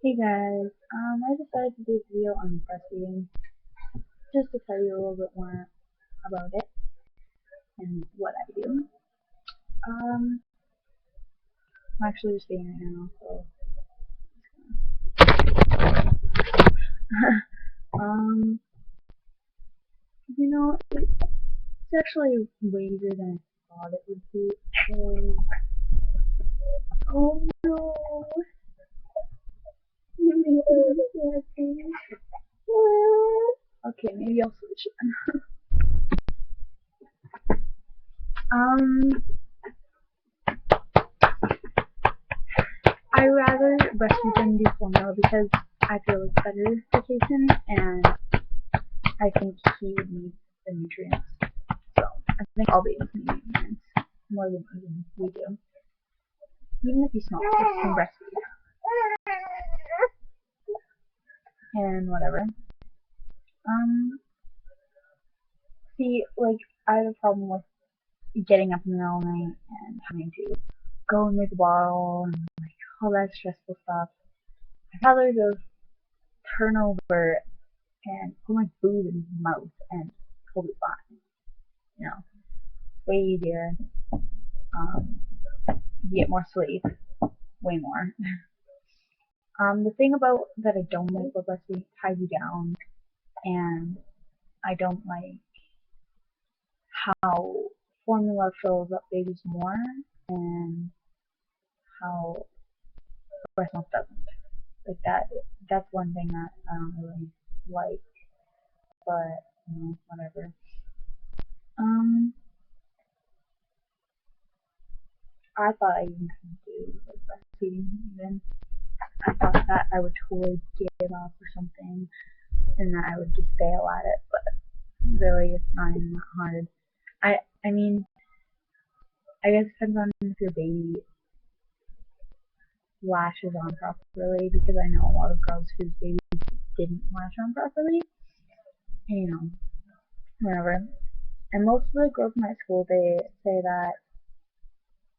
Hey guys, I decided to do a video on breastfeeding just to tell you a little bit more about it and what I do. Um, I'm actually just feeding right now, so um, it's actually way easier than I thought it would be. So, oh no, you made me happy. Okay, maybe I'll switch then. Um, I rather breastfeed than do formula because I feel it's better for Jason, and I think he would need the nutrients. So I think all babies need nutrients more than even we do. Even if you smell it, can breastfeed and whatever. Um, see, like I have a problem with getting up in the middle of the night and having to go and make a bottle and like all that stressful stuff. I'd rather just turn over and put my food in his mouth and he'll be fine. You know, way easier. Um, you get more sleep, way more. The thing about that I don't like about breastfeeding ties you down, and I don't like how formula fills up babies more, and how breast milk doesn't. Like that's one thing that I don't really like, but whatever. Um, I thought I even couldn't do like breastfeeding even. I thought that I would totally give up or something, and that I would just fail at it, but really it's not even that hard. I mean, I guess it depends on if your baby latches on properly, because I know a lot of girls whose babies didn't latch on properly, and whatever. And most of the girls in my school, they say that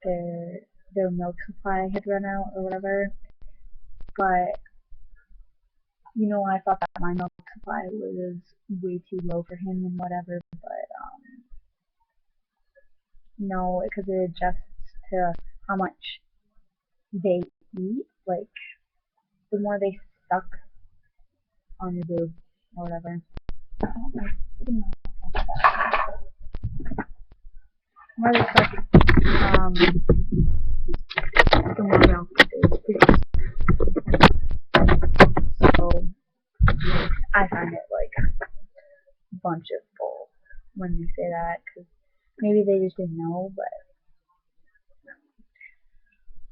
their their milk supply had run out or whatever. But I thought that my milk supply was way too low for him and whatever. But no, because it adjusts to how much they eat. Like the more they suck on your boob or whatever. The more they suck, the more milk they produce. So I find it like a bunch of bull when they say that, because maybe they just didn't know. But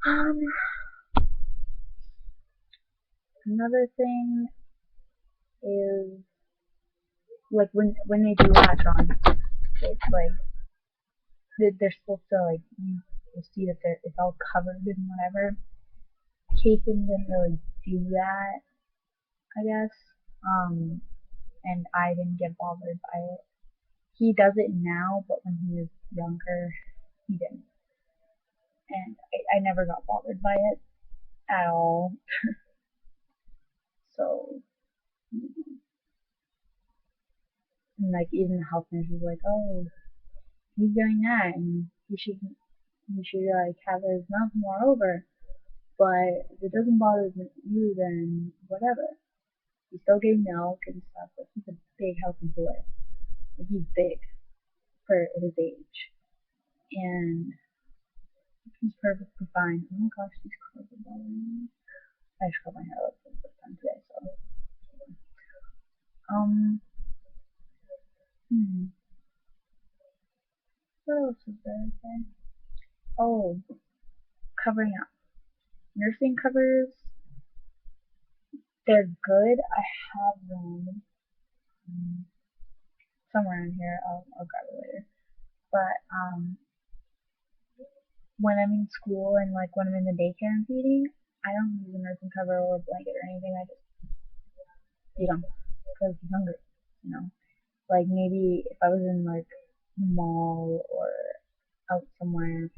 um, another thing is like when they do latch on, it's like they're supposed to like you see that it's all covered and whatever. Kason didn't really do that, I guess. And I didn't get bothered by it. He does it now, but when he was younger, he didn't. And I never got bothered by it at all. So, and like even the health nurse was like, "Oh, he's doing that, and he should like have his mouth more over. But if it doesn't bother you, then whatever. He's still getting milk and stuff. But he's a big healthy boy. Like he's big for his age, and he's perfectly fine." Oh my gosh, these clothes are bothering me. I just cut my hair like for the first time today, so um, hmm, what else is there to say? Oh, covering up. Nursing covers, they're good. I have them somewhere in here. I'll grab it later. But when I'm in school and like when I'm in the daycare and feeding, I don't use a nursing cover or a blanket or anything. I just feed him because he's hungry. You know, like maybe if I was in like the mall or out somewhere,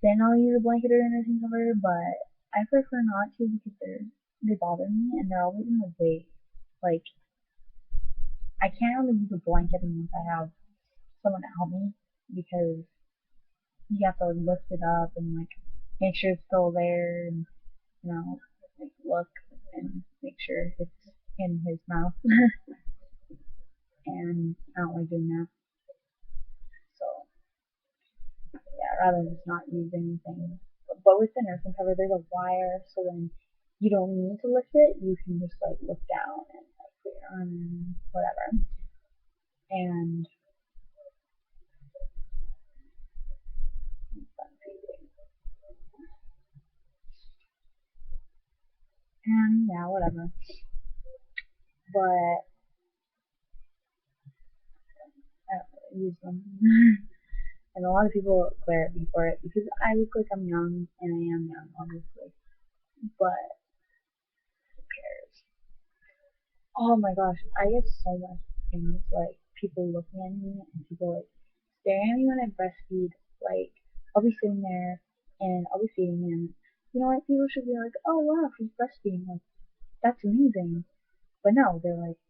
then I'll use a blanket or a nursing cover. But I prefer not to because they're they bother me, and they're always in the way. Like, I can't really use a blanket unless I have someone to help me because you have to like, lift it up and like make sure it's still there and like look and make sure it's in his mouth. And I don't like doing that. So yeah, I'd rather just not use anything. But with the nursing cover, there's a wire, so then you don't need to lift it. You can just like look down and like put your arm in, whatever. And yeah, whatever. But I don't use them. And a lot of people glare at me for it because I look like I'm young, and I am young, obviously. But who cares? Oh my gosh, I get so much things like people looking at me and people like staring at me when I breastfeed. Like I'll be sitting there and I'll be feeding him. You know what? People should be like, "Oh wow, she's breastfeeding. Like that's amazing." But no, they're like,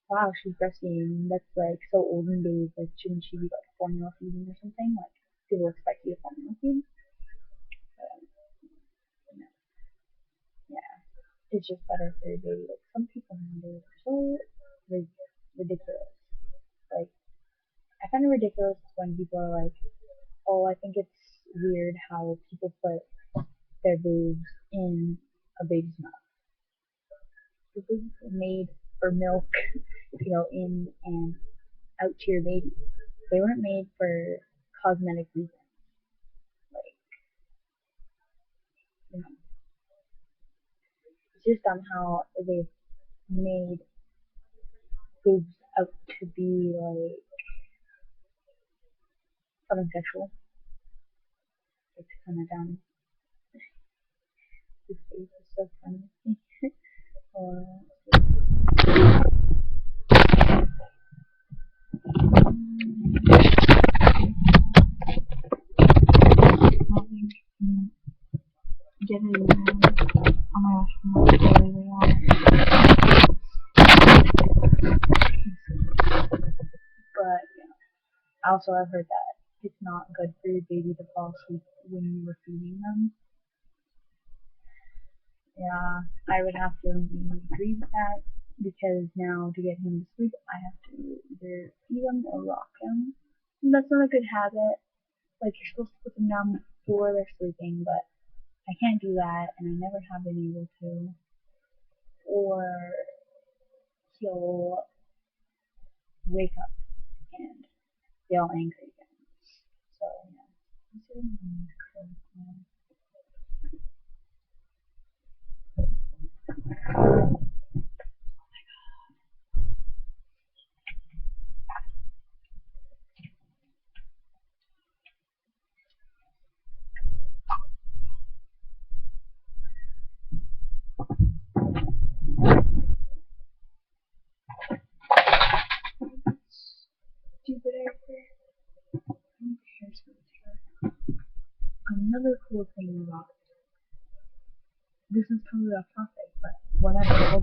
"Wow, she's breastfeeding. That's like so old and days. Like shouldn't she be like formula feeding or something?" Like people expect you to formula feed. But, no, yeah, it's just better for your baby. Like some people nowadays are so ridiculous. Like I find it ridiculous when people are like, "Oh, I think it's weird how people put their boobs in a baby's mouth. The boobs are made for milk, in and out to your baby. They weren't made for cosmetic reasons. Like, you know, it's just somehow they've made boobs out to be like something sexual. It's kind of dumb. This face is so funny. uh, get it in. Oh my gosh, I'm not really real. But also I've heard that it's not good for your baby to fall asleep when you were feeding them. Yeah, I would have to agree with that because now to get him to sleep, I have to either feed him or rock him. And that's not a good habit. Like you're supposed to put them down before they're sleeping, but I can't do that, and I never have been able to. Or he'll wake up and be all angry again. So yeah, stupid answer. Another cool thing about this is totally off topic, but whatever.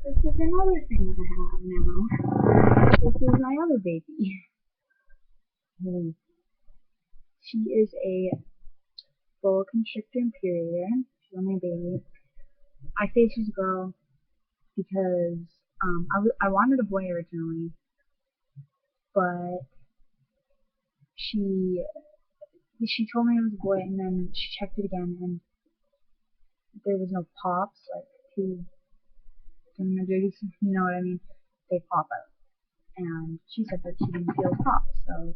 This is another thing that I have now. This is my other baby. She is a boa constrictor inferior. She's my baby. I say she's a girl because I wanted a boy originally, but she she told me it was a boy, and then she checked it again, and there was no pops, like two thingamajigs, you know what I mean? They pop out. And she said that she didn't feel pop, so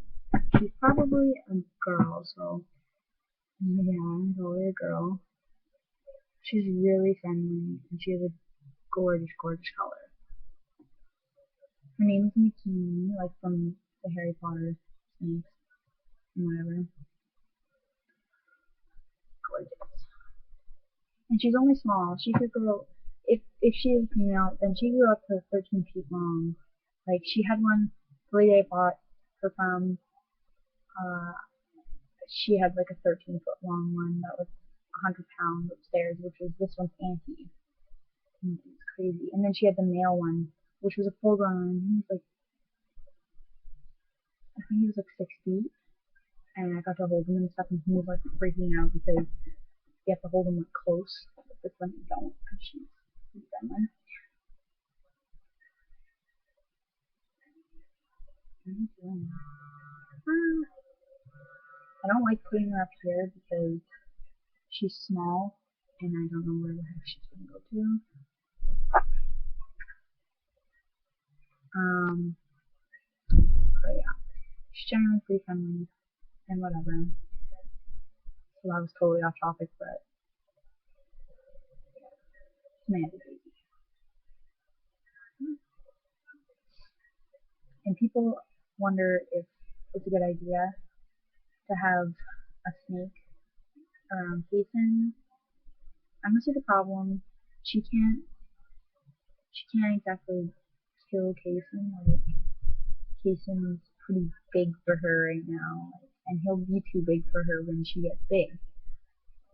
she's probably a girl, so yeah, totally a girl. She's really friendly, and she has a gorgeous, gorgeous color. Her name is Makini, like from the Harry Potter snakes and whatever. Gorgeous. And she's only small. She could grow, if she is female, then she grew up to 13 feet long. Like, she had one, the lady I bought her from, uh, she had like a 13-foot long one that was 100 pounds upstairs, which was this one's auntie. And it was crazy. And then she had the male one, which was a full grown, he was like, I think he was like 6 feet. And I got to hold him and stuff, and he was like freaking out because you have to hold them like close. But this one you don't, because she's friendly. I don't like putting her up here because she's small and I don't know where the heck she's gonna go to. But yeah, she's generally pretty friendly and whatever. So that was totally off topic, but Samantha baby. And people wonder if it's a good idea to have a snake around Kason. I'm gonna see the problem. She can't. She can't exactly kill Kason. Like Kason's pretty big for her right now, and he'll be too big for her when she gets big.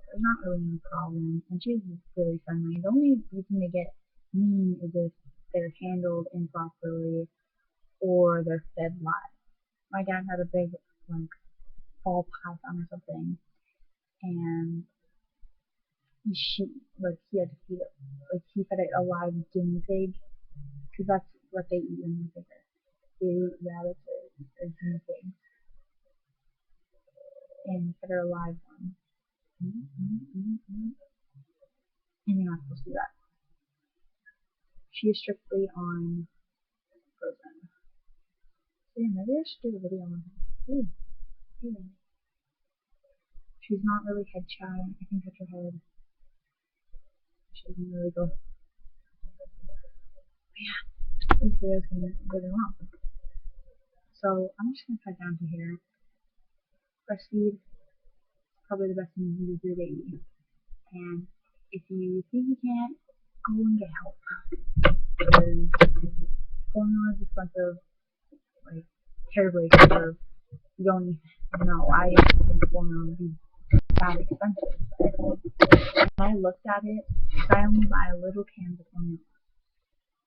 There's not really any problem, and she's really friendly. The only reason they get mean is if they're handled improperly or they're fed live. My dad had a big like fall python or something, and he had to feed it, like he fed it a live guinea pig because that's what they eat in the they eat rabbits or guinea pigs, and fed her a live one. And you're not supposed to do that. She is strictly on frozen. So yeah, maybe I should do a video on her. Ooh, yeah. She's not really head shy. I can touch her head. She doesn't really go. But yeah, this video is going to be really long. So I'm just going to cut down to here. Breastfeed is probably the best thing you can do for your baby. And if you think you can't, go and get help. Because formula is expensive, like terribly expensive. You don't even know. I didn't think formula would be that expensive. When I looked at it, I only buy a little can of formula.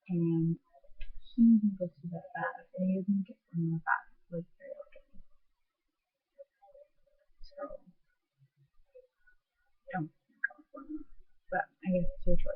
And he even goes to that fast, and he doesn't get formula fast, like very often. So, don't go formula. But I guess it's your choice.